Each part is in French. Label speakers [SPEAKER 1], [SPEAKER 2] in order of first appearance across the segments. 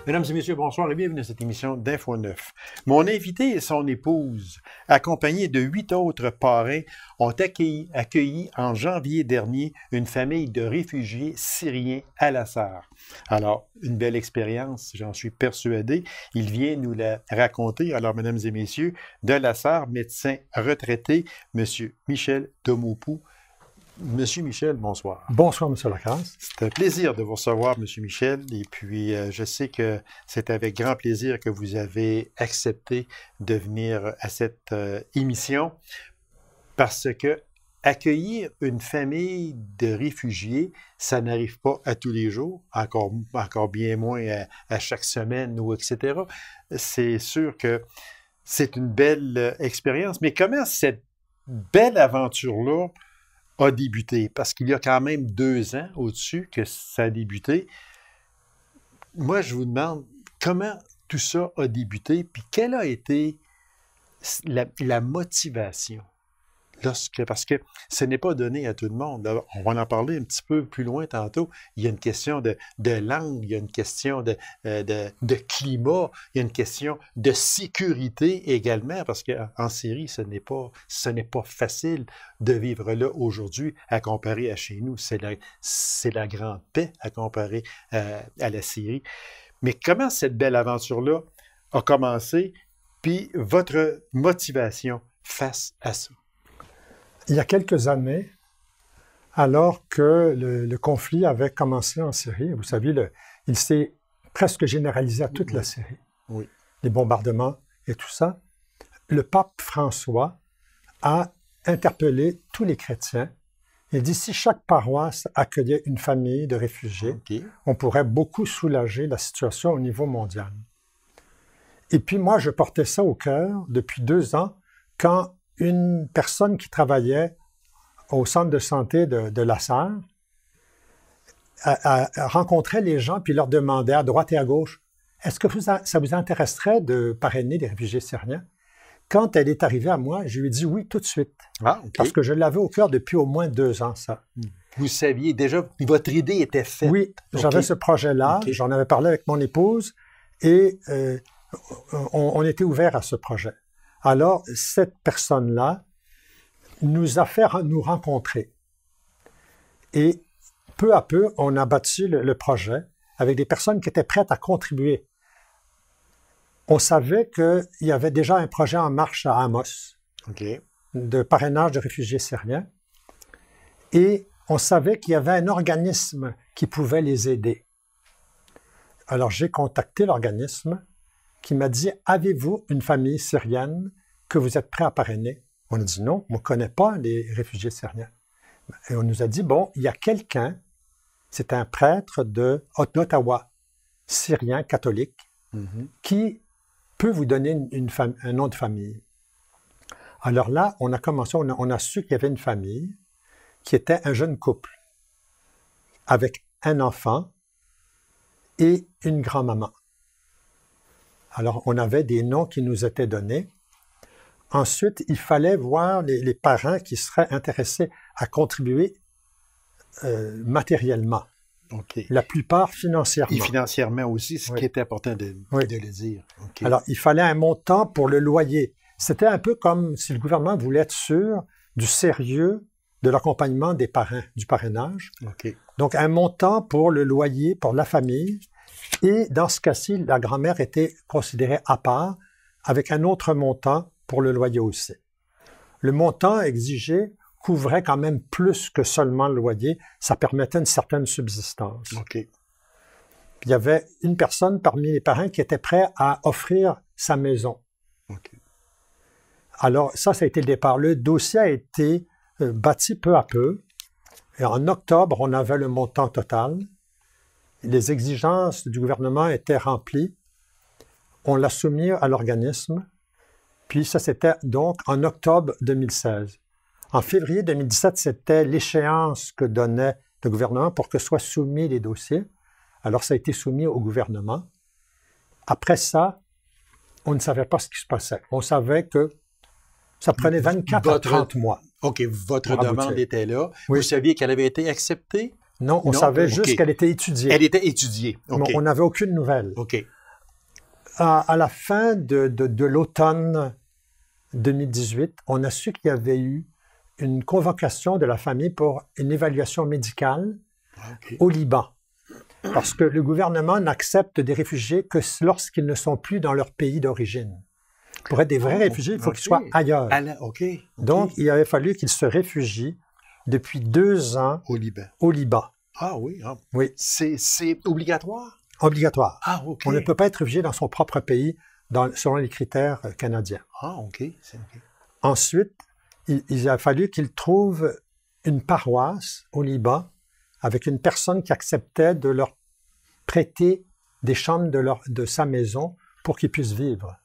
[SPEAKER 1] Mesdames et messieurs, bonsoir et bienvenue à cette émission d'Info 9. Mon invité et son épouse, accompagnés de 8 autres parrains, ont accueilli en janvier dernier une famille de réfugiés syriens à La Sarre. Alors, une belle expérience, j'en suis persuadé. Il vient nous la raconter. Alors, mesdames et messieurs, de La Sarre, médecin retraité, M. Michel Domoupou. Monsieur Michel, bonsoir.
[SPEAKER 2] Bonsoir, M. Lacasse.
[SPEAKER 1] C'est un plaisir de vous recevoir, M. Michel. Et puis, je sais que c'est avec grand plaisir que vous avez accepté de venir à cette émission parce que accueillir une famille de réfugiés, ça n'arrive pas à tous les jours, encore bien moins à chaque semaine ou etc. C'est sûr que c'est une belle expérience. Mais comment cette belle aventure-là a débuté, parce qu'il y a quand même 2 ans au-dessus que ça a débuté. Moi, je vous demande comment tout ça a débuté, puis quelle a été la motivation parce que ce n'est pas donné à tout le monde. Alors, on va en parler un petit peu plus loin tantôt. Il y a une question de langue, il y a une question de climat, il y a une question de sécurité également, parce qu'en Syrie, ce n'est pas facile de vivre là aujourd'hui à comparer à chez nous. C'est la grande paix à comparer à la Syrie. Mais comment cette belle aventure-là a commencé, puis votre motivation face à ça?
[SPEAKER 2] Il y a quelques années, alors que le conflit avait commencé en Syrie, vous savez, il s'est presque généralisé à toute la Syrie.
[SPEAKER 1] Oui.
[SPEAKER 2] Les bombardements et tout ça. Le pape François a interpellé tous les chrétiens. Il dit, si chaque paroisse accueillait une famille de réfugiés, on pourrait beaucoup soulager la situation au niveau mondial. Et puis moi, je portais ça au cœur depuis 2 ans, quand une personne qui travaillait au centre de santé de La Sarre rencontrait les gens puis leur demandait à droite et à gauche, est-ce que ça vous intéresserait de parrainer des réfugiés syriens? Quand elle est arrivée à moi, je lui ai dit oui tout de suite.
[SPEAKER 1] Ah, okay.
[SPEAKER 2] Parce que je l'avais au cœur depuis au moins 2 ans, ça.
[SPEAKER 1] Vous saviez déjà, votre idée était faite.
[SPEAKER 2] Oui, j'avais ce projet-là, j'en avais parlé avec mon épouse et on était ouvert à ce projet. Alors, cette personne-là nous a fait nous rencontrer. Et peu à peu, on a bâti le projet avec des personnes qui étaient prêtes à contribuer. On savait qu'il y avait déjà un projet en marche à Amos de parrainage de réfugiés syriens. Et on savait qu'il y avait un organisme qui pouvait les aider. Alors, j'ai contacté l'organisme qui m'a dit « Avez-vous une famille syrienne que vous êtes prêt à parrainer? » On a dit « Non, on ne connaît pas les réfugiés syriens. » Et on nous a dit « Bon, il y a quelqu'un, c'est un prêtre d'Ottawa, syrien, catholique, qui peut vous donner un nom de famille. » Alors là, on a commencé, on a su qu'il y avait une famille qui était un jeune couple avec un enfant et une grand-maman. Alors, on avait des noms qui nous étaient donnés. Ensuite, il fallait voir les parents qui seraient intéressés à contribuer matériellement. La plupart financièrement.
[SPEAKER 1] Et financièrement aussi, ce qui était important de le dire.
[SPEAKER 2] Alors, il fallait un montant pour le loyer. C'était un peu comme si le gouvernement voulait être sûr du sérieux de l'accompagnement des parrains, du parrainage. Donc, un montant pour le loyer, pour la famille. Et dans ce cas-ci, la grand-mère était considérée à part, avec un autre montant pour le loyer aussi. Le montant exigé couvrait quand même plus que seulement le loyer. Ça permettait une certaine subsistance. Il y avait une personne parmi les parents qui était prêt à offrir sa maison. Alors, ça a été le départ. Le dossier a été bâti peu à peu. Et en octobre, on avait le montant total. Les exigences du gouvernement étaient remplies. On l'a soumis à l'organisme. Puis ça, c'était donc en octobre 2016. En février 2017, c'était l'échéance que donnait le gouvernement pour que soient soumis les dossiers. Alors, ça a été soumis au gouvernement. Après ça, on ne savait pas ce qui se passait. On savait que ça prenait 24 à 30 mois.
[SPEAKER 1] Votre demande était là. Vous saviez qu'elle avait été acceptée?
[SPEAKER 2] Non, on savait juste qu'elle était étudiée.
[SPEAKER 1] Elle était étudiée.
[SPEAKER 2] On n'avait aucune nouvelle. À la fin de l'automne 2018, on a su qu'il y avait eu une convocation de la famille pour une évaluation médicale au Liban. Parce que le gouvernement n'accepte des réfugiés que lorsqu'ils ne sont plus dans leur pays d'origine. Pour être des vrais réfugiés, il faut qu'ils soient ailleurs. Donc, il avait fallu qu'ils se réfugient depuis 2 ans au Liban.
[SPEAKER 1] Ah oui?
[SPEAKER 2] Oui.
[SPEAKER 1] C'est obligatoire?
[SPEAKER 2] Obligatoire.
[SPEAKER 1] Ah, OK.
[SPEAKER 2] On ne peut pas être réfugié dans son propre pays selon les critères canadiens.
[SPEAKER 1] Ah, OK.
[SPEAKER 2] Ensuite, il a fallu qu'ils trouvent une paroisse au Liban avec une personne qui acceptait de leur prêter des chambres de sa maison pour qu'ils puissent vivre.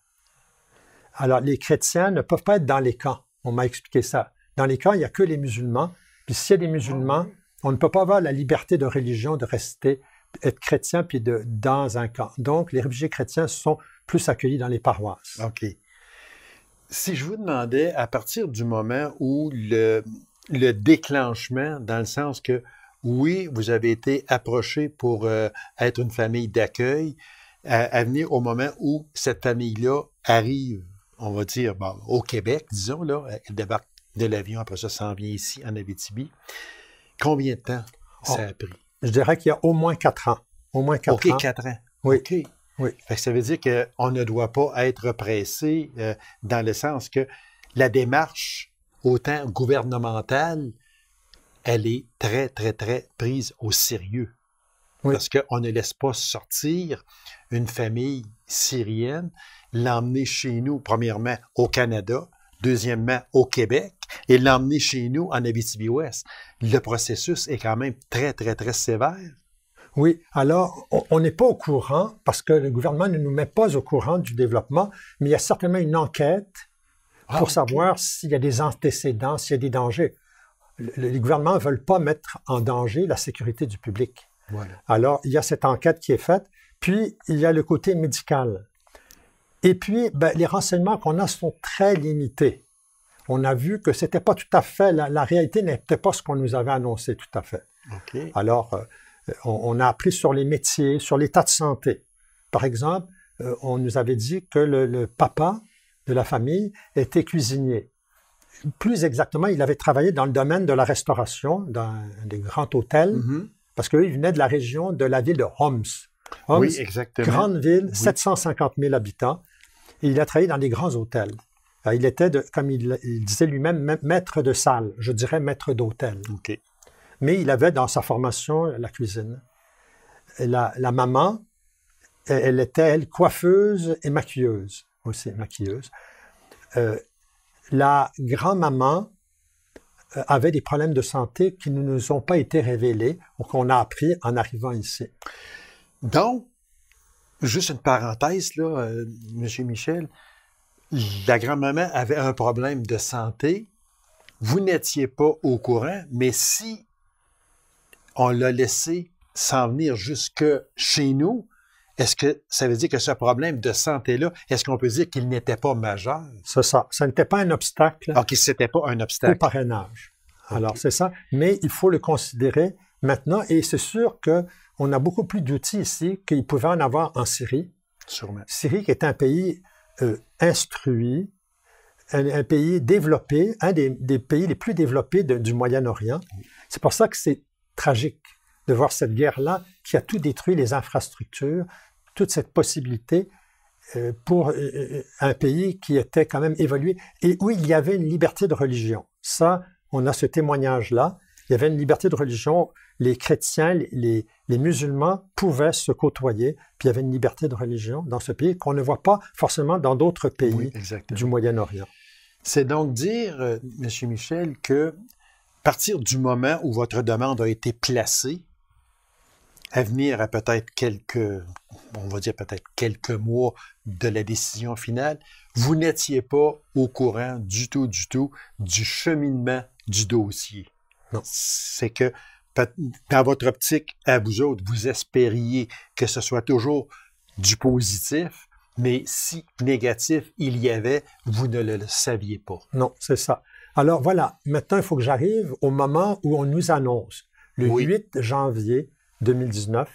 [SPEAKER 2] Alors, les chrétiens ne peuvent pas être dans les camps. On m'a expliqué ça. Dans les camps, il n'y a que les musulmans. Puis s'il y a des musulmans, on ne peut pas avoir la liberté de religion de rester, être chrétien puis dans un camp. Donc, les réfugiés chrétiens sont plus accueillis dans les paroisses.
[SPEAKER 1] OK. Si je vous demandais, à partir du moment où le déclenchement, dans le sens que, oui, vous avez été approché pour être une famille d'accueil, à venir au moment où cette famille-là arrive, on va dire, au Québec, disons, là, elle débarque de l'avion, après ça s'en vient ici, en Abitibi. Combien de temps ça a pris?
[SPEAKER 2] Je dirais qu'il y a au moins 4 ans. Au moins 4 ans.
[SPEAKER 1] OK, 4 ans.
[SPEAKER 2] Oui.
[SPEAKER 1] OK.
[SPEAKER 2] Oui.
[SPEAKER 1] Fait que ça veut dire qu'on ne doit pas être pressé dans le sens que la démarche, autant gouvernementale, elle est très, très, très prise au sérieux. Oui. Parce qu'on ne laisse pas sortir une famille syrienne, l'emmener chez nous, premièrement, au Canada, deuxièmement, au Québec, et l'emmener chez nous en Abitibi-Ouest. Le processus est quand même très, très, très sévère.
[SPEAKER 2] Oui, alors, on n'est pas au courant, parce que le gouvernement ne nous met pas au courant du développement, mais il y a certainement une enquête pour savoir s'il y a des antécédents, s'il y a des dangers. Les gouvernements ne veulent pas mettre en danger la sécurité du public.
[SPEAKER 1] Voilà.
[SPEAKER 2] Alors, il y a cette enquête qui est faite, puis il y a le côté médical. Et puis, les renseignements qu'on a sont très limités. On a vu que c'était pas tout à fait, la réalité n'était pas ce qu'on nous avait annoncé tout à fait.
[SPEAKER 1] Okay.
[SPEAKER 2] Alors, on a appris sur les métiers, sur l'état de santé. Par exemple, on nous avait dit que le papa de la famille était cuisinier. Plus exactement, il avait travaillé dans le domaine de la restauration, dans des grands hôtels, parce qu'il venait de la région de la ville de Homs. Homs,
[SPEAKER 1] oui, exactement.
[SPEAKER 2] Grande ville, 750 000 habitants, et il a travaillé dans des grands hôtels. Il était, comme il disait lui-même, maître de salle, je dirais maître d'hôtel.
[SPEAKER 1] Okay.
[SPEAKER 2] Mais il avait dans sa formation la cuisine. La maman, elle était, coiffeuse et maquilleuse, aussi maquilleuse. La grand-maman avait des problèmes de santé qui ne nous ont pas été révélés ou qu'on a appris en arrivant ici.
[SPEAKER 1] Donc, juste une parenthèse, là, M. Michel, la grand-maman avait un problème de santé, vous n'étiez pas au courant, mais si on l'a laissé s'en venir jusque chez nous, est-ce que ça veut dire que ce problème de santé-là, est-ce qu'on peut dire qu'il n'était pas majeur?
[SPEAKER 2] C'est ça. Ça n'était pas un obstacle.
[SPEAKER 1] OK, c'était pas un obstacle.
[SPEAKER 2] Au parrainage. Alors, c'est ça. Mais il faut le considérer maintenant. Et c'est sûr qu'on a beaucoup plus d'outils ici qu'il pouvait en avoir en Syrie.
[SPEAKER 1] Sûrement.
[SPEAKER 2] Syrie qui est un pays instruit, un pays développé, un des pays les plus développés du Moyen-Orient. C'est pour ça que c'est tragique de voir cette guerre-là qui a tout détruit, les infrastructures, toute cette possibilité pour un pays qui était quand même évolué et où il y avait une liberté de religion. Ça, on a ce témoignage-là. Il y avait une liberté de religion. Les chrétiens, les musulmans pouvaient se côtoyer, puis il y avait une liberté de religion dans ce pays qu'on ne voit pas forcément dans d'autres pays du Moyen-Orient.
[SPEAKER 1] C'est donc dire, M. Michel, que à partir du moment où votre demande a été placée, à venir à peut-être quelques mois de la décision finale, vous n'étiez pas au courant du tout du cheminement du dossier.
[SPEAKER 2] Non.
[SPEAKER 1] C'est que dans votre optique, à vous autres, vous espériez que ce soit toujours du positif, mais si négatif il y avait, vous ne le saviez pas.
[SPEAKER 2] Non, c'est ça. Alors voilà, maintenant il faut que j'arrive au moment où on nous annonce, le 8 janvier 2019,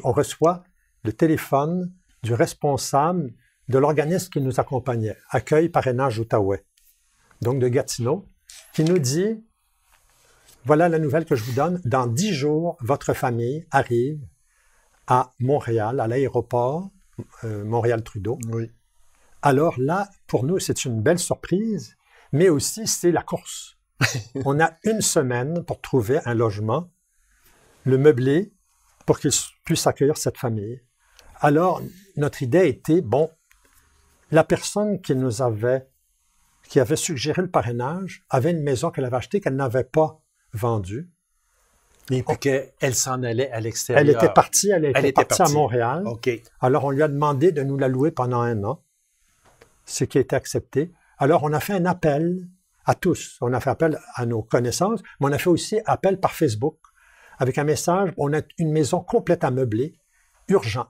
[SPEAKER 2] on reçoit le téléphone du responsable de l'organisme qui nous accompagnait, Accueil Parrainage Outaouais, donc de Gatineau, qui nous dit, voilà la nouvelle que je vous donne, dans 10 jours, votre famille arrive à Montréal, à l'aéroport Montréal-Trudeau.
[SPEAKER 1] Oui.
[SPEAKER 2] Alors là, pour nous, c'est une belle surprise, mais aussi c'est la course. On a 1 semaine pour trouver un logement, le meubler, pour qu'il puisse accueillir cette famille. Alors, notre idée était, bon, la personne qui avait suggéré le parrainage avait une maison qu'elle avait achetée, qu'elle n'avait pas vendue.
[SPEAKER 1] Et puis qu'elle s'en allait à l'extérieur.
[SPEAKER 2] Elle était partie à Montréal.
[SPEAKER 1] OK.
[SPEAKER 2] Alors, on lui a demandé de nous la louer pendant 1 an, ce qui a été accepté. Alors, on a fait un appel à tous. On a fait appel à nos connaissances, mais on a fait aussi appel par Facebook avec un message, on a une maison complète à meubler, urgent.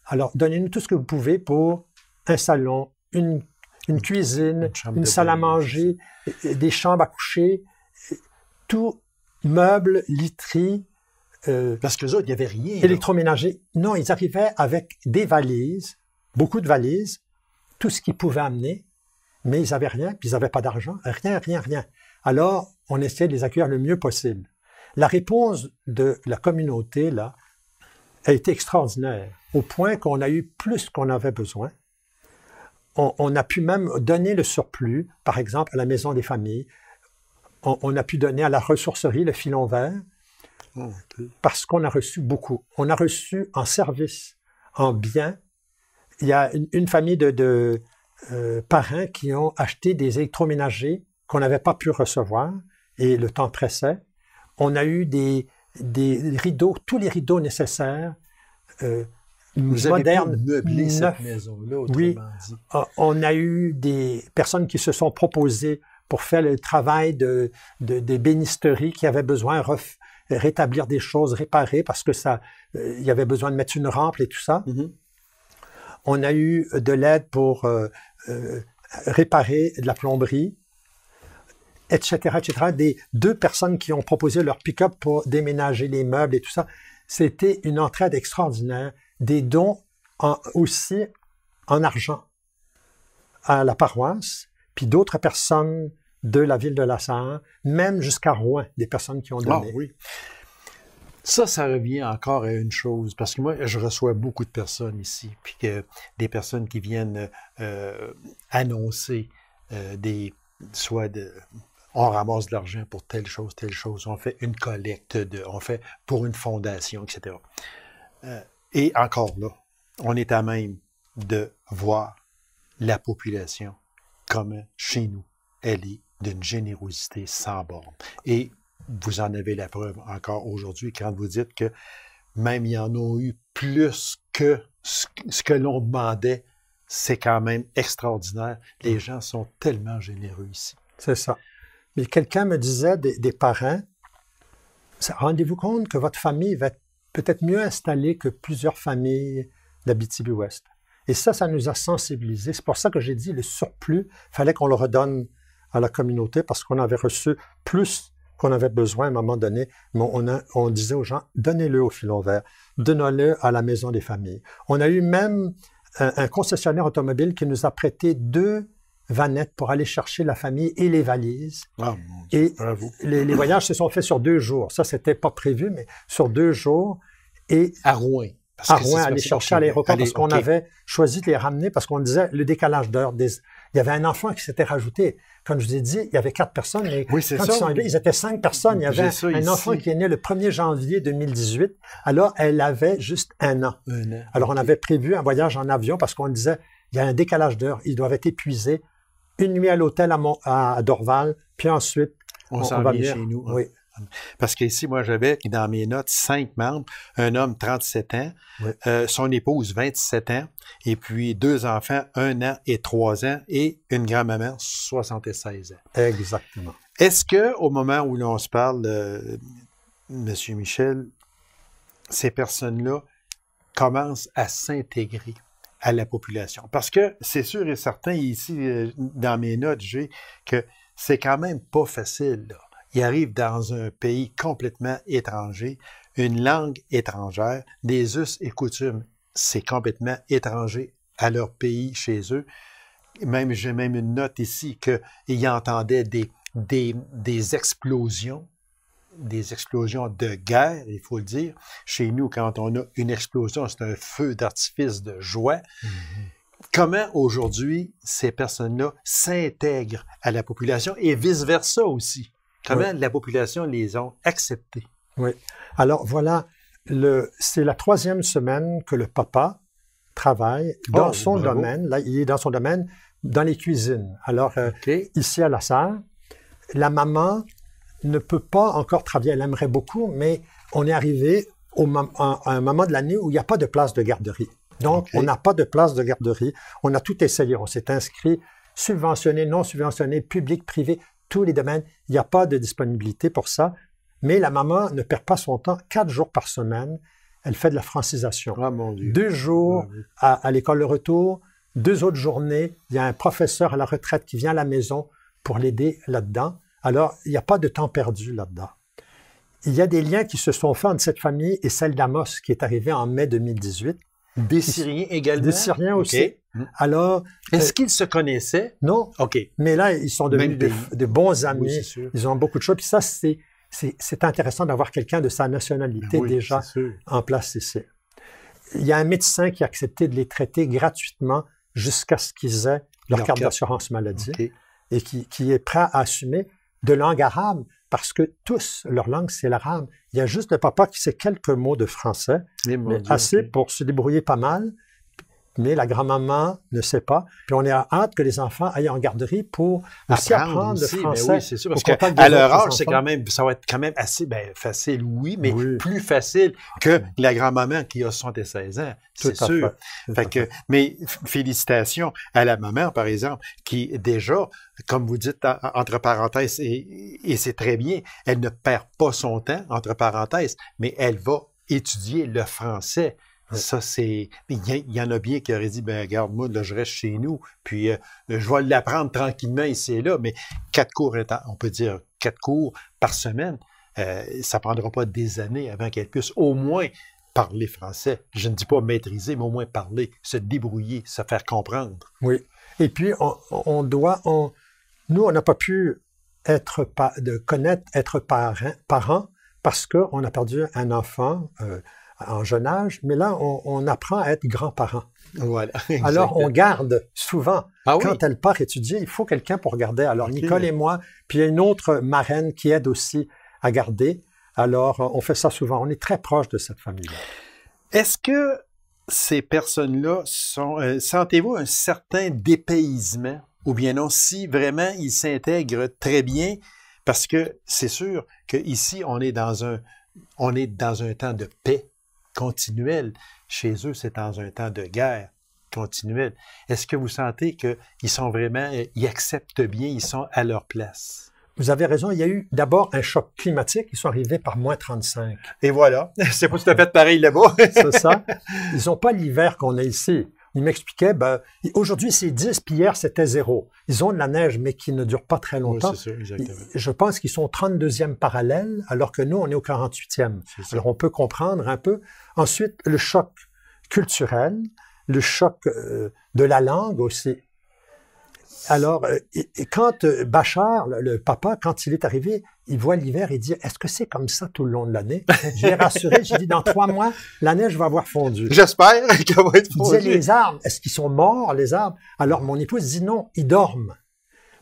[SPEAKER 2] Alors, donnez-nous tout ce que vous pouvez pour un salon, une cuisine, une salle à manger, des chambres à coucher, tout meuble, literie.
[SPEAKER 1] Parce qu'eux autres, il n'y avait rien.
[SPEAKER 2] Électroménager. Non, ils arrivaient avec des valises, beaucoup de valises, tout ce qu'ils pouvaient amener, mais ils n'avaient rien, puis ils n'avaient pas d'argent, rien. Alors, on essayait de les accueillir le mieux possible. La réponse de la communauté, là, a été extraordinaire, au point qu'on a eu plus qu'on avait besoin. On a pu même donner le surplus, par exemple, à la Maison des familles. On a pu donner à la ressourcerie le filon vert, parce qu'on a reçu beaucoup. On a reçu en service, en biens. Il y a une famille de parrains qui ont acheté des électroménagers qu'on n'avait pas pu recevoir, et le temps pressait. On a eu des rideaux, tous les rideaux nécessaires,
[SPEAKER 1] Vous
[SPEAKER 2] modernes.
[SPEAKER 1] Avez pu meubler cette maison-là, autrement dit.
[SPEAKER 2] On a eu des personnes qui se sont proposées pour faire le travail des bénisteries qui avaient besoin de rétablir des choses, réparer, parce que il y avait besoin de mettre une rampe et tout ça.
[SPEAKER 1] Mm-hmm.
[SPEAKER 2] On a eu de l'aide pour réparer de la plomberie, etc. Des 2 personnes qui ont proposé leur pick-up pour déménager les meubles et tout ça. C'était une entraide extraordinaire. Des dons aussi en argent à la paroisse, puis d'autres personnes de la ville de La Sarre, même jusqu'à Rouen, des personnes qui ont donné.
[SPEAKER 1] Ah oui. Ça revient encore à une chose, parce que moi, je reçois beaucoup de personnes ici, puis des personnes qui viennent annoncer on ramasse de l'argent pour telle chose, on fait une collecte, on fait pour une fondation, etc. Et encore là, on est à même de voir la population comme chez nous, elle est d'une générosité sans borne. Et vous en avez la preuve encore aujourd'hui quand vous dites que même il y en a eu plus que ce que l'on demandait, c'est quand même extraordinaire. Les gens sont tellement généreux ici.
[SPEAKER 2] C'est ça. Mais quelqu'un me disait, des parents, rendez-vous compte que votre famille va être peut-être mieux installée que plusieurs familles d'Abitibi-Ouest. Et ça nous a sensibilisés. C'est pour ça que j'ai dit, le surplus, il fallait qu'on le redonne à la communauté parce qu'on avait reçu plus qu'on avait besoin à un moment donné. Mais on disait aux gens, donnez-le au filon vert, donnez-le à la Maison des familles. On a eu même un concessionnaire automobile qui nous a prêté 2 vanettes pour aller chercher la famille et les valises.
[SPEAKER 1] Ah, mon Dieu,
[SPEAKER 2] et
[SPEAKER 1] bravo.
[SPEAKER 2] Les voyages se sont faits sur 2 jours. Ça, c'était pas prévu, mais sur 2 jours. Et
[SPEAKER 1] à Rouen.
[SPEAKER 2] À Rouen, aller chercher à l'aéroport parce qu'on avait choisi de les ramener parce qu'on disait le décalage d'heure. Il y avait un enfant qui s'était rajouté. Comme je vous ai dit, il y avait 4 personnes, mais
[SPEAKER 1] oui, quand
[SPEAKER 2] ils sont arrivés, ils étaient 5 personnes. Il y avait un enfant qui est né le 1er janvier 2018. Alors, elle avait juste 1 an. Alors, on avait prévu un voyage en avion parce qu'on disait, il y a un décalage d'heure, ils doivent être épuisés. 1 nuit à l'hôtel à Dorval, puis ensuite,
[SPEAKER 1] on s'en
[SPEAKER 2] va
[SPEAKER 1] vient chez nous.
[SPEAKER 2] Oui.
[SPEAKER 1] Parce qu'ici, moi, j'avais dans mes notes 5 membres, un homme 37 ans,
[SPEAKER 2] oui.
[SPEAKER 1] Son épouse 27 ans, et puis 2 enfants, 1 an et 3 ans, et une grand-maman 76 ans.
[SPEAKER 2] Exactement.
[SPEAKER 1] Est-ce qu'au moment où l'on se parle, M. Michel, ces personnes-là commencent à s'intégrer à la population? Parce que c'est sûr et certain, ici, dans mes notes, j'ai que c'est quand même pas facile, là. Ils arrivent dans un pays complètement étranger, une langue étrangère, des us et coutumes, c'est complètement étranger à leur pays chez eux. Même, j'ai même une note ici qu'ils entendaient des explosions de guerre, il faut le dire. Chez nous, quand on a une explosion, c'est un feu d'artifice de joie. Comment aujourd'hui ces personnes-là s'intègrent à la population et vice-versa aussi? Comment la population les a acceptés?
[SPEAKER 2] Oui. Alors voilà, c'est la 3e semaine que le papa travaille dans son domaine. Là, il est dans son domaine, dans les cuisines. Alors, ici à La Sarre, la maman ne peut pas encore travailler. Elle aimerait beaucoup, mais on est arrivé à un moment de l'année où il n'y a pas de place de garderie. Donc, on n'a pas de place de garderie. On a tout essayé. On s'est inscrit, subventionné, non subventionné, public, privé, tous les domaines. Il n'y a pas de disponibilité pour ça. Mais la maman ne perd pas son temps. 4 jours par semaine, elle fait de la francisation.
[SPEAKER 1] Ah, mon Dieu.
[SPEAKER 2] 2 jours à l'école de retour, 2 autres journées. Il y a un professeur à la retraite qui vient à la maison pour l'aider là-dedans. Alors, il n'y a pas de temps perdu là-dedans. Il y a des liens qui se sont faits entre cette famille et celle d'Amos, qui est arrivée en mai 2018.
[SPEAKER 1] Des Syriens également?
[SPEAKER 2] Des Syriens aussi. Alors,
[SPEAKER 1] est-ce qu'ils se connaissaient?
[SPEAKER 2] Non. Mais là, ils sont devenus de bons amis. Oui, ils ont beaucoup de choses. Puis ça, c'est intéressant d'avoir quelqu'un de sa nationalité déjà en place ici. Il y a un médecin qui a accepté de les traiter gratuitement jusqu'à ce qu'ils aient leur carte d'assurance maladie et qui est prêt à assumer de langue arabe, parce que tous, leur langue, c'est l'arabe. Il y a juste le papa qui sait quelques mots de français, mais assez pour se débrouiller pas mal, mais la grand-maman ne sait pas. Puis on est hâte que les enfants aillent en garderie pour aussi apprendre le français.
[SPEAKER 1] Mais oui, c'est sûr, parce qu'à leur âge, ça va être quand même assez facile, mais plus facile que la grand-maman qui a 76 ans, c'est sûr. Mais félicitations à la maman, par exemple, qui déjà, comme vous dites, entre parenthèses, et c'est très bien, elle ne perd pas son temps, entre parenthèses, mais elle va étudier le français. Ça, c'est... Il y en a bien qui auraient dit, regarde, moi, là, je reste chez nous, puis je vais l'apprendre tranquillement ici et là, mais 4 cours, on peut dire 4 cours par semaine, ça ne prendra pas des années avant qu'elle puisse au moins parler français. Je ne dis pas maîtriser, mais au moins parler, se débrouiller, se faire comprendre.
[SPEAKER 2] Oui. Et puis, nous, on n'a pas pu être parents parce qu'on a perdu un enfant en jeune âge, mais là, on apprend à être grands-parents.
[SPEAKER 1] Voilà.
[SPEAKER 2] Alors, on garde souvent. Quand elle part étudier, il faut quelqu'un pour garder. Alors, Nicole et moi, puis il y a une autre marraine qui aide aussi à garder. Alors, on fait ça souvent. On est très proche de cette famille-là.
[SPEAKER 1] Est-ce que ces personnes-là sentez-vous un certain dépaysement? Ou bien non, si vraiment ils s'intègrent très bien, parce que c'est sûr qu'ici, on est dans un temps de paix continuelle. Chez eux, c'est dans un temps de guerre continuelle. Est-ce que vous sentez qu'ils sont vraiment, ils acceptent bien, ils sont à leur place?
[SPEAKER 2] Vous avez raison, il y a eu d'abord un choc climatique. Ils sont arrivés par moins 35.
[SPEAKER 1] Et voilà, c'est pas tout à fait pareil là-bas.
[SPEAKER 2] C'est ça. Ils n'ont pas l'hiver qu'on a ici. Ils m'expliquaient, aujourd'hui c'est 10, puis hier c'était 0. Ils ont de la neige, mais qui ne dure pas très longtemps.
[SPEAKER 1] Oui, c'est ça, exactement.
[SPEAKER 2] Je pense qu'ils sont au 32e parallèle, alors que nous, on est au 48e. Alors on peut comprendre un peu. Ensuite, le choc culturel, le choc de la langue aussi. Alors, quand Bachar, le papa, quand il est arrivé, il voit l'hiver, il dit, est-ce que c'est comme ça tout le long de l'année? Je l'ai rassuré, j'ai dit, dans 3 mois, la neige va avoir fondu.
[SPEAKER 1] J'espère qu'elle va être fondue.
[SPEAKER 2] Il disait, les arbres, est-ce qu'ils sont morts, les arbres? Alors, mon épouse dit, non, ils dorment.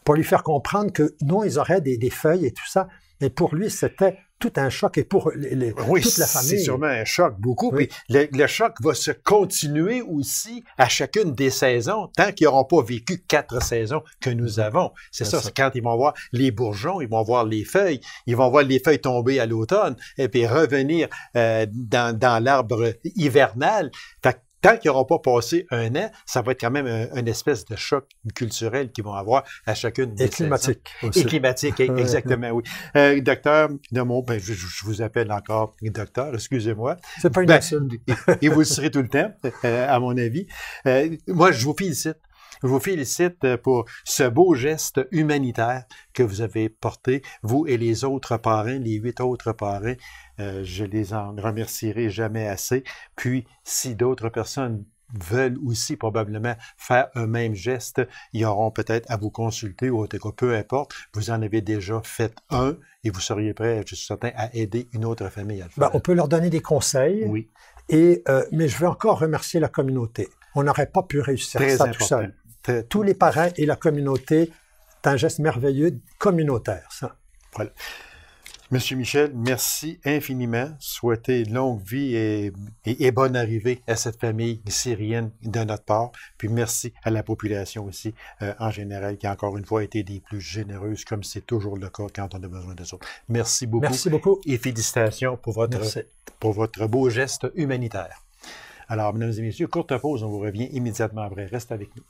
[SPEAKER 2] Pour lui faire comprendre que non, ils auraient des feuilles et tout ça. Mais pour lui, c'était tout un choc. Et pour toute la famille.
[SPEAKER 1] C'est sûrement un choc, beaucoup. Oui. Puis le choc va se continuer aussi à chacune des saisons, tant qu'ils n'auront pas vécu 4 saisons que nous avons. C'est ça. C'est quand ils vont voir les bourgeons, ils vont voir les feuilles, ils vont voir les feuilles tomber à l'automne, et puis revenir dans l'arbre hivernal. Tant qu'ils n'auront pas passé un an, ça va être quand même une espèce de choc culturel qu'ils vont avoir à chacune des saisons.
[SPEAKER 2] Et climatique aussi.
[SPEAKER 1] Et climatique, exactement, oui. Docteur Demont, je vous appelle encore docteur, excusez-moi.
[SPEAKER 2] C'est pas une insulte.
[SPEAKER 1] Et vous le serez tout le temps, à mon avis. Moi, je vous félicite. Je vous félicite pour ce beau geste humanitaire que vous avez porté, vous et les autres parrains, les 8 autres parrains. Je les en remercierai jamais assez. Puis, si d'autres personnes veulent aussi probablement faire un même geste, ils auront peut-être à vous consulter ou en tout cas, peu importe, vous en avez déjà fait un et vous seriez prêt, je suis certain, à aider une autre famille à le faire.
[SPEAKER 2] On peut leur donner des conseils,
[SPEAKER 1] oui.
[SPEAKER 2] Mais je veux encore remercier la communauté. On n'aurait pas pu réussir
[SPEAKER 1] Très
[SPEAKER 2] ça
[SPEAKER 1] important.
[SPEAKER 2] tout seul. Tous les parents et la communauté, c'est un geste merveilleux communautaire, ça.
[SPEAKER 1] Voilà. Monsieur Michel, merci infiniment. Souhaitez longue vie et bonne arrivée à cette famille syrienne de notre part. Puis merci à la population aussi, en général, qui encore une fois a été des plus généreuses, comme c'est toujours le cas quand on a besoin de ça. Merci beaucoup.
[SPEAKER 2] Merci beaucoup.
[SPEAKER 1] Et félicitations pour votre beau geste humanitaire. Alors, mesdames et messieurs, courte pause, on vous revient immédiatement après. Reste avec nous.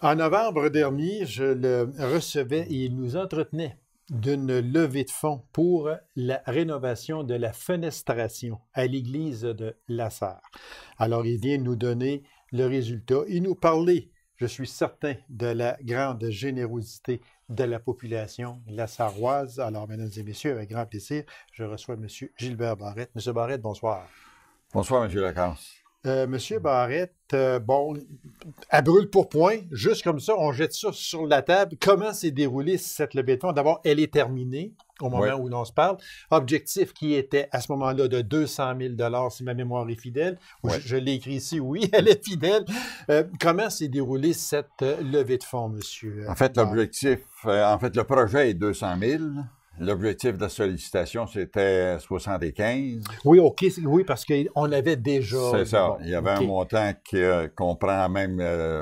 [SPEAKER 1] En novembre dernier, je le recevais et il nous entretenait d'une levée de fonds pour la rénovation de la fenestration à l'église de La Sarre. Alors, il vient nous donner le résultat et nous parler, je suis certain, de la grande générosité de la population lassaroise. Alors, mesdames et messieurs, avec grand plaisir, je reçois M. Gilbert Barrette. M. Barrette, bonsoir.
[SPEAKER 3] Bonsoir, M. Lacasse.
[SPEAKER 1] Monsieur Barrette, bon, à brûle pour point, juste comme ça, on jette ça sur la table. Comment s'est déroulée cette levée de fonds? D'abord, elle est terminée au moment où l'on se parle. Objectif qui était à ce moment-là de 200 000 si ma mémoire est fidèle.
[SPEAKER 3] Ouais.
[SPEAKER 1] Je l'ai écrit ici, oui, elle est fidèle. Comment s'est déroulée cette levée de fonds, monsieur?
[SPEAKER 3] En fait, l'objectif, le projet est 200 000. L'objectif de la sollicitation, c'était 75.
[SPEAKER 1] Oui, OK. Oui, parce qu'on avait déjà...
[SPEAKER 3] C'est ça.
[SPEAKER 1] Bon,
[SPEAKER 3] il y avait un montant qui comprend même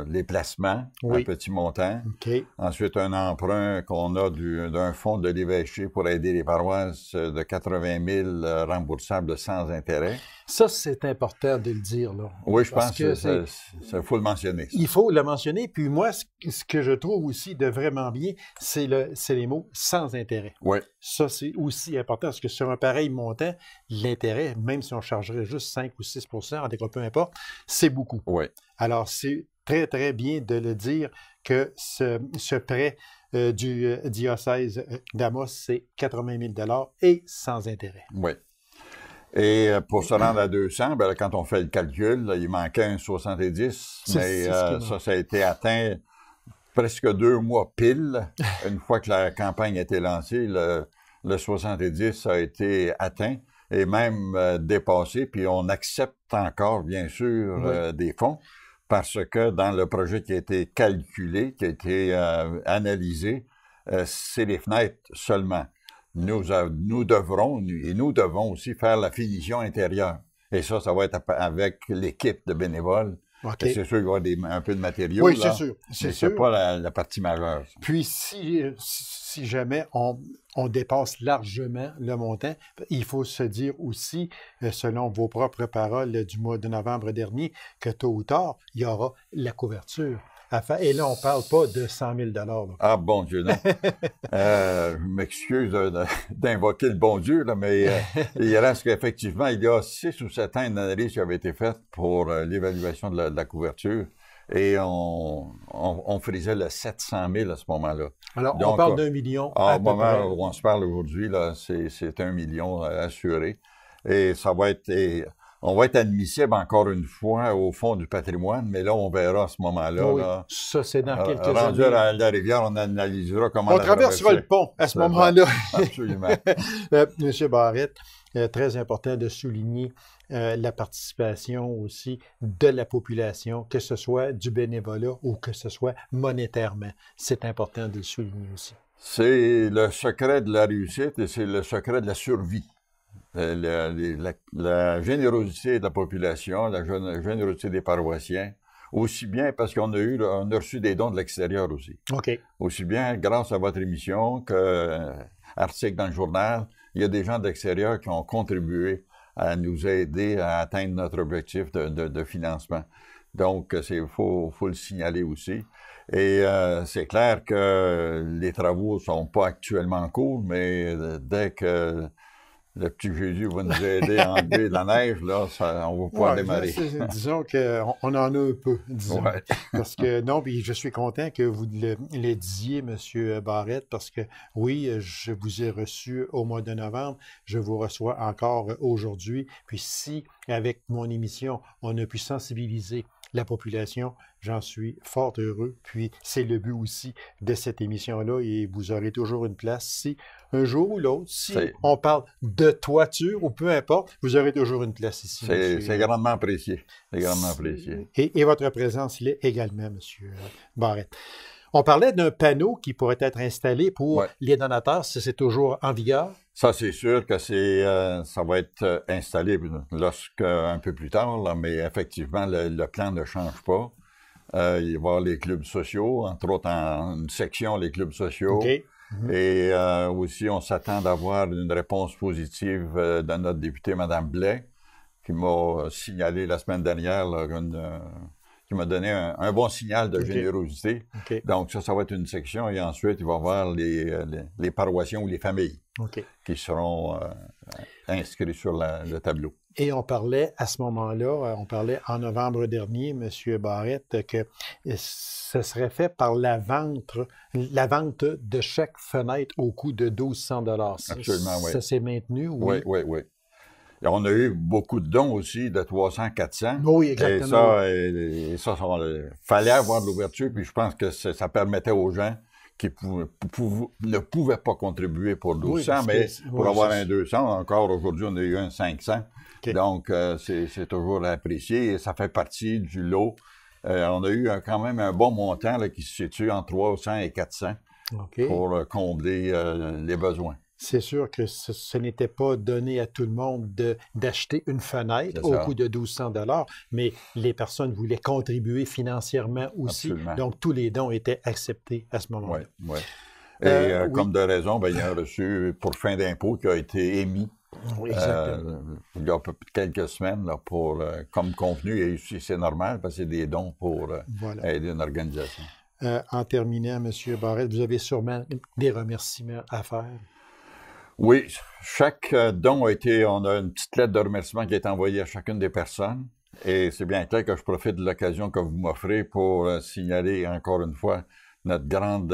[SPEAKER 3] les placements, un petit montant.
[SPEAKER 1] OK.
[SPEAKER 3] Ensuite, un emprunt qu'on a d'un fonds de l'évêché pour aider les paroisses de 80 000 remboursables sans intérêt.
[SPEAKER 1] Ça, c'est important de le dire, là.
[SPEAKER 3] Oui, je pense que il faut le mentionner. Ça.
[SPEAKER 1] Il faut le mentionner. Puis moi, ce que je trouve aussi de vraiment bien, c'est les mots « sans intérêt ».
[SPEAKER 3] Oui.
[SPEAKER 1] Ça, c'est aussi important parce que sur un pareil montant, l'intérêt, même si on chargerait juste 5 ou 6 en tout cas, peu importe, c'est beaucoup.
[SPEAKER 3] Oui.
[SPEAKER 1] Alors, c'est très, très bien de le dire que ce prêt du diocèse d'Amos, c'est 80 000 et sans intérêt.
[SPEAKER 3] Oui. Et pour se rendre à 200, ben là, quand on fait le calcul, là, il manquait un 70, mais ça a été atteint presque 2 mois pile. Une fois que la campagne a été lancée, le 70 a été atteint et même dépassé. Puis on accepte encore, bien sûr, des fonds parce que dans le projet qui a été calculé, qui a été analysé, c'est les fenêtres seulement. Nous devons aussi faire la finition intérieure. Et ça va être avec l'équipe de bénévoles. Okay. C'est sûr qu'il va y avoir un peu de matériaux.
[SPEAKER 1] Oui,
[SPEAKER 3] là,
[SPEAKER 1] c'est sûr.
[SPEAKER 3] C'est pas la partie majeure. Ça.
[SPEAKER 1] Puis, si jamais on dépasse largement le montant, il faut se dire aussi, selon vos propres paroles du mois de novembre dernier, que tôt ou tard, il y aura la couverture. Et là, on ne parle pas de 100 000 là.
[SPEAKER 3] Ah, bon Dieu, non. Je m'excuse d'invoquer le bon Dieu, là, mais il reste qu'effectivement, il y a 6 ou 7 ans, une analyse qui avait été faite pour l'évaluation de la couverture. Et on frisait le 700 000 à ce moment-là.
[SPEAKER 1] Alors, donc, on parle d'1 million.
[SPEAKER 3] Au moment où on se parle aujourd'hui, là, c'est 1 million assuré. Et ça va être... On va être admissible encore une fois au Fonds du patrimoine, mais là, on verra à ce moment-là.
[SPEAKER 1] Oui,
[SPEAKER 3] là,
[SPEAKER 1] ça, c'est dans quelques
[SPEAKER 3] rendu
[SPEAKER 1] années.
[SPEAKER 3] à la rivière, on analysera comment
[SPEAKER 1] on traversera le pont à ce moment-là.
[SPEAKER 3] Absolument.
[SPEAKER 1] Monsieur Barrette, très important de souligner la participation aussi de la population, que ce soit du bénévolat ou que ce soit monétairement. C'est important de le souligner aussi.
[SPEAKER 3] C'est le secret de la réussite et c'est le secret de la survie. La générosité de la population, la générosité des paroissiens, aussi bien parce qu'on a reçu des dons de l'extérieur aussi.
[SPEAKER 1] OK.
[SPEAKER 3] Aussi bien grâce à votre émission qu'article dans le journal, il y a des gens de l'extérieur qui ont contribué à nous aider à atteindre notre objectif de financement. Donc, faut le signaler aussi. Et c'est clair que les travaux sont pas actuellement en cours, mais dès que le petit Jésus va nous aider à enlever la neige, là, on va pouvoir démarrer.
[SPEAKER 1] Disons qu'on en a un peu, disons. Ouais. Parce que, non, puis je suis content que vous le disiez, M. Barrette, parce que, oui, je vous ai reçu au mois de novembre, je vous reçois encore aujourd'hui. Puis si, avec mon émission, on a pu sensibiliser la population, j'en suis fort heureux. Puis c'est le but aussi de cette émission-là et vous aurez toujours une place. Si un jour ou l'autre, si on parle de toiture ou peu importe, vous aurez toujours une place ici.
[SPEAKER 3] C'est grandement apprécié. C'est grandement apprécié.
[SPEAKER 1] Et votre présence il est également, M. Barrette. On parlait d'un panneau qui pourrait être installé pour les donateurs, si c'est toujours en vigueur.
[SPEAKER 3] Ça, c'est sûr que ça va être installé un peu plus tard, là, mais effectivement, le plan ne change pas. Il va y avoir les clubs sociaux, entre autres en une section, les clubs sociaux.
[SPEAKER 1] Okay.
[SPEAKER 3] Et aussi, on s'attend d'avoir une réponse positive de notre députée, Mme Blais, qui m'a signalé la semaine dernière là, qui m'a donné un bon signal de générosité. Donc, ça va être une section. Et ensuite, il va y avoir les paroissiens ou les familles qui seront inscrits sur le tableau.
[SPEAKER 1] Et on parlait à ce moment-là, on parlait en novembre dernier, M. Barrette, que ce serait fait par la vente de chaque fenêtre au coût de 1200 $.
[SPEAKER 3] Absolument, oui.
[SPEAKER 1] Ça s'est maintenu?
[SPEAKER 3] Oui. Et on a eu beaucoup de dons aussi, de 300, 400.
[SPEAKER 1] Oui, exactement.
[SPEAKER 3] Et ça, fallait avoir de l'ouverture, puis je pense que ça permettait aux gens qui ne pouvaient pas contribuer pour 1200, mais pour avoir un 200, encore aujourd'hui, on a eu un 500. Donc, c'est toujours apprécié et ça fait partie du lot. On a eu quand même un bon montant là, qui se situe entre 300 et 400 pour combler les besoins.
[SPEAKER 1] C'est sûr que ce n'était pas donné à tout le monde d'acheter une fenêtre au coût de 1200 $, mais les personnes voulaient contribuer financièrement aussi.
[SPEAKER 3] Absolument.
[SPEAKER 1] Donc, tous les dons étaient acceptés à ce moment-là.
[SPEAKER 3] Oui. Et comme de raison, il y a un reçu pour fin d'impôt qui a été émis.
[SPEAKER 1] Oui, exactement.
[SPEAKER 3] Il y a quelques semaines, là, comme convenu, et c'est normal, parce que c'est des dons pour aider une organisation.
[SPEAKER 1] En terminant, M. Barrette, vous avez sûrement des remerciements à faire.
[SPEAKER 3] Oui, chaque don on a une petite lettre de remerciement qui est envoyée à chacune des personnes. Et c'est bien clair que je profite de l'occasion que vous m'offrez pour signaler encore une fois notre grande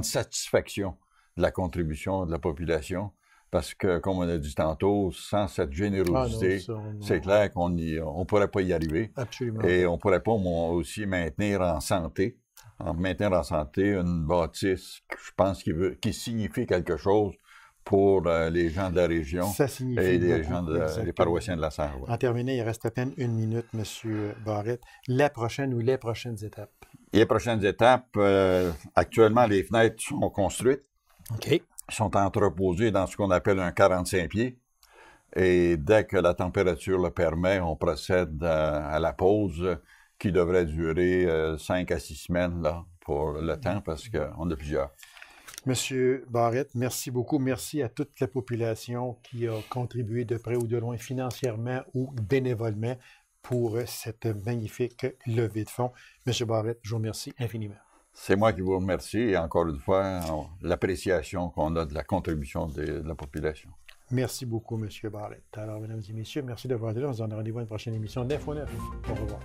[SPEAKER 3] satisfaction de la contribution de la population. Parce que, comme on a dit tantôt, sans cette générosité, c'est clair qu'on ne pourrait pas y arriver.
[SPEAKER 1] Absolument.
[SPEAKER 3] Et on ne pourrait pas aussi maintenir en santé une bâtisse, je pense, qui signifie quelque chose pour les gens de la région et les gens les paroissiens de la Sarre.
[SPEAKER 1] En terminant, il reste à peine une minute, M. Barrette. La prochaine ou les prochaines étapes?
[SPEAKER 3] Les prochaines étapes, actuellement, les fenêtres sont construites. Sont entreposées dans ce qu'on appelle un 45 pieds. Et dès que la température le permet, on procède à la pause qui devrait durer 5 à 6 semaines là, pour le temps, parce qu'on a plusieurs.
[SPEAKER 1] Monsieur Barrette, merci beaucoup. Merci à toute la population qui a contribué de près ou de loin financièrement ou bénévolement pour cette magnifique levée de fonds. Monsieur Barrette, je vous remercie infiniment.
[SPEAKER 3] C'est moi qui vous remercie et encore une fois, l'appréciation qu'on a de la contribution de la population.
[SPEAKER 1] Merci beaucoup, M. Barrette. Alors, mesdames et messieurs, merci d'avoir été là. On se donne rendez-vous à une prochaine émission d'Info 9. Au revoir.